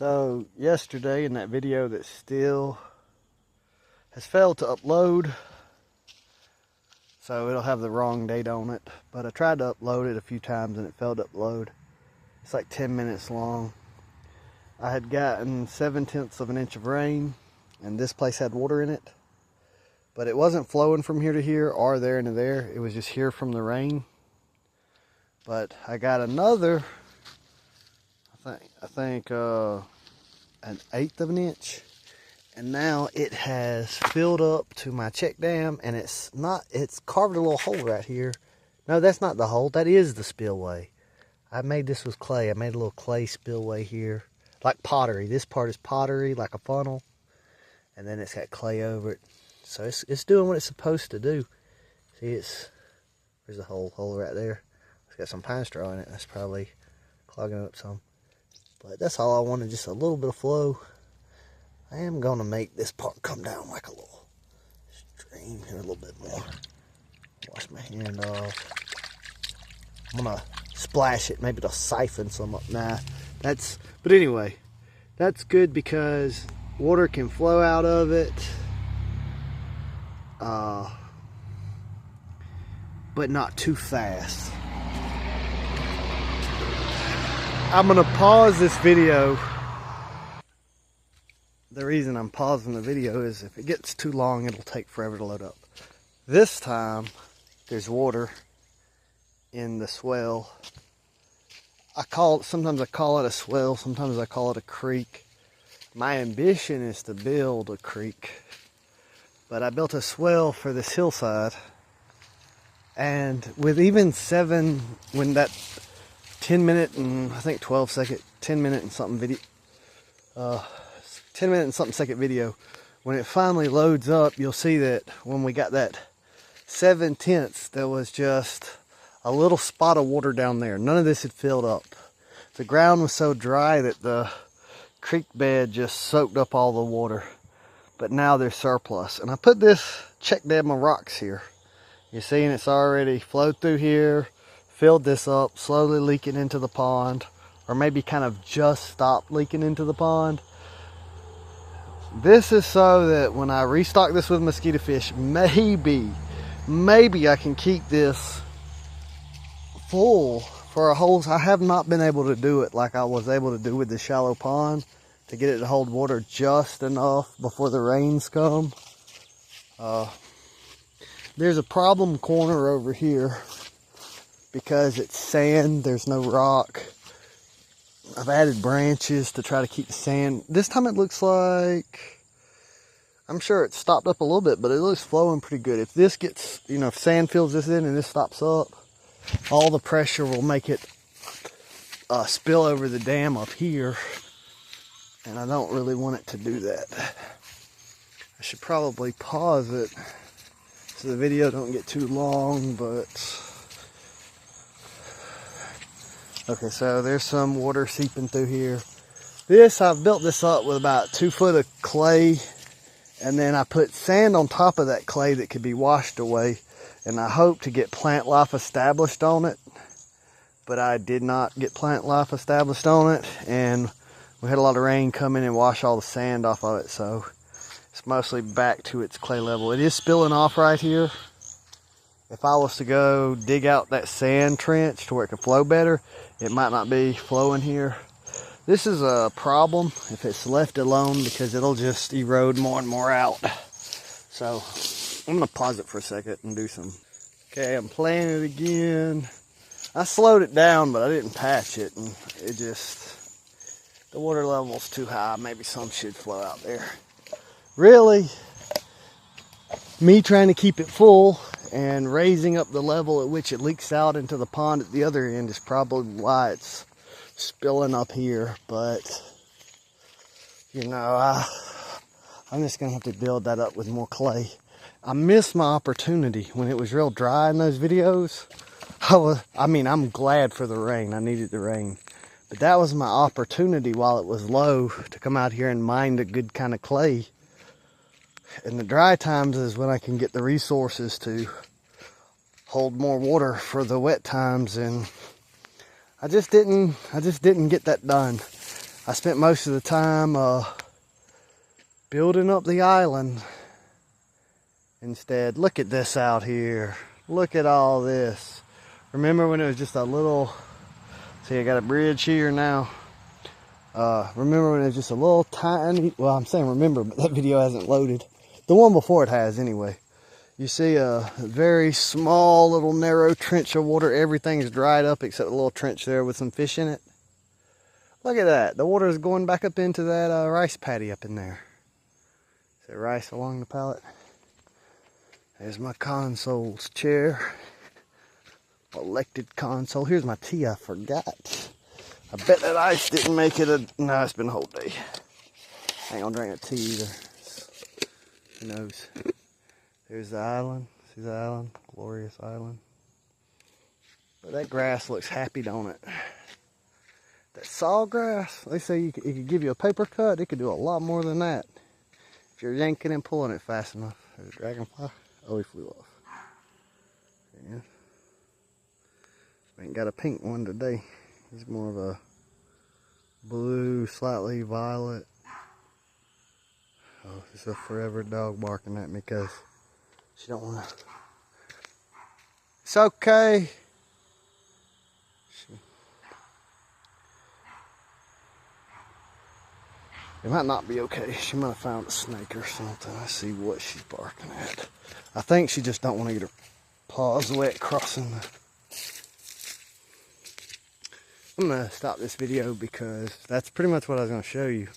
So yesterday in that video that still has failed to upload, so it'll have the wrong date on it, but I tried to upload it a few times and it failed to upload. It's like 10 minutes long. I had gotten 7/10 of an inch of rain, and this place had water in it, but it wasn't flowing from here to here or there into there. It was just here from the rain. But I got another, I think an 1/8 of an inch, and now it has filled up to my check dam, and it's carved a little hole right here. No, that's not the hole, that is the spillway. I made this with clay. I made a little clay spillway here, like pottery. This part is pottery, like a funnel, and then it's got clay over it. So it's doing what it's supposed to do. See, there's a hole right there. It's got some pine straw in it. That's probably clogging up some. But that's all I wanted, just a little bit of flow. I am going to make this part come down like a little stream here a little bit more. Wash my hand off. I'm going to splash it. Maybe it'll siphon some up. Nah, but anyway, that's good because water can flow out of it. But not too fast. I'm going to pause this video. The reason I'm pausing the video is if it gets too long, it'll take forever to load up. This time, there's water in the swell. Sometimes I call it a swell, sometimes I call it a creek. My ambition is to build a creek, but I built a swell for this hillside. And with even when that 10 minute and I think 12 second, 10 minute and something video, 10 minute and something second video, when it finally loads up, you'll see that when we got that 7/10, there was just a little spot of water down there. None of this had filled up. The ground was so dry that the creek bed just soaked up all the water. But now there's surplus. And I put this check dam of rocks here. You're seeing it's already flowed through here, filled this up, slowly leaking into the pond, or maybe kind of just stopped leaking into the pond. This is so that when I restock this with mosquito fish, maybe I can keep this full for a whole. I have not been able to do it like I was able to do with the shallow pond, to get it to hold water just enough before the rains come. There's a problem corner over here because it's sand, there's no rock. I've added branches to try to keep the sand. This time it looks like, I'm sure it's stopped up a little bit, but it looks flowing pretty good. If this gets, if sand fills this in and this stops up, all the pressure will make it spill over the dam up here. And I don't really want it to do that. I should probably pause it so the video don't get too long, but okay, so there's some water seeping through here. I've built this up with about 2 foot of clay, and then I put sand on top of that clay that could be washed away, and I hope to get plant life established on it, but I did not get plant life established on it, and we had a lot of rain come in and wash all the sand off of it, so it's mostly back to its clay level. It is spilling off right here. If I was to go dig out that sand trench to where it can flow better, it might not be flowing here. This is a problem if it's left alone because it'll just erode more and more out. So I'm gonna pause it for a second and do some. Okay, I'm playing it again. I slowed it down, but I didn't patch it, and the water level's too high. Maybe some should flow out there. Really, me trying to keep it full and raising up the level at which it leaks out into the pond at the other end is probably why it's spilling up here. But I'm just gonna have to build that up with more clay. I missed my opportunity when it was real dry in those videos. I'm glad for the rain. I needed the rain, but that was my opportunity while it was low to come out here and mine a good kind of clay. In the dry times is when I can get the resources to hold more water for the wet times, and I just didn't get that done. I spent most of the time building up the island. Instead, look at this out here. Look at all this. Remember when it was just a little, see I got a bridge here now. Remember when it was just a little tiny, well I'm saying remember, but that video hasn't loaded. The one before it has anyway. You see a very small little narrow trench of water. Everything's dried up except a little trench there with some fish in it. Look at that. The water is going back up into that rice paddy up in there. Is there rice along the pallet? There's my console's chair. Elected console. Here's my tea, I forgot. I bet that ice didn't make it a... No, it's been a whole day. I ain't gonna drink a tea either. Who knows? There's the island. See the island? Glorious island. But that grass looks happy, don't it? That sawgrass, they say it could give you a paper cut. It could do a lot more than that if you're yanking and pulling it fast enough. There's a dragonfly. Oh, he flew off. Yeah. We ain't got a pink one today. He's more of a blue, slightly violet. Oh, it's a forever dog barking at me because she don't want to. It's okay. It might not be okay. She might have found a snake or something. I see what she's barking at. I think she just don't want to get her paws wet crossing the... I'm going to stop this video because that's pretty much what I was going to show you.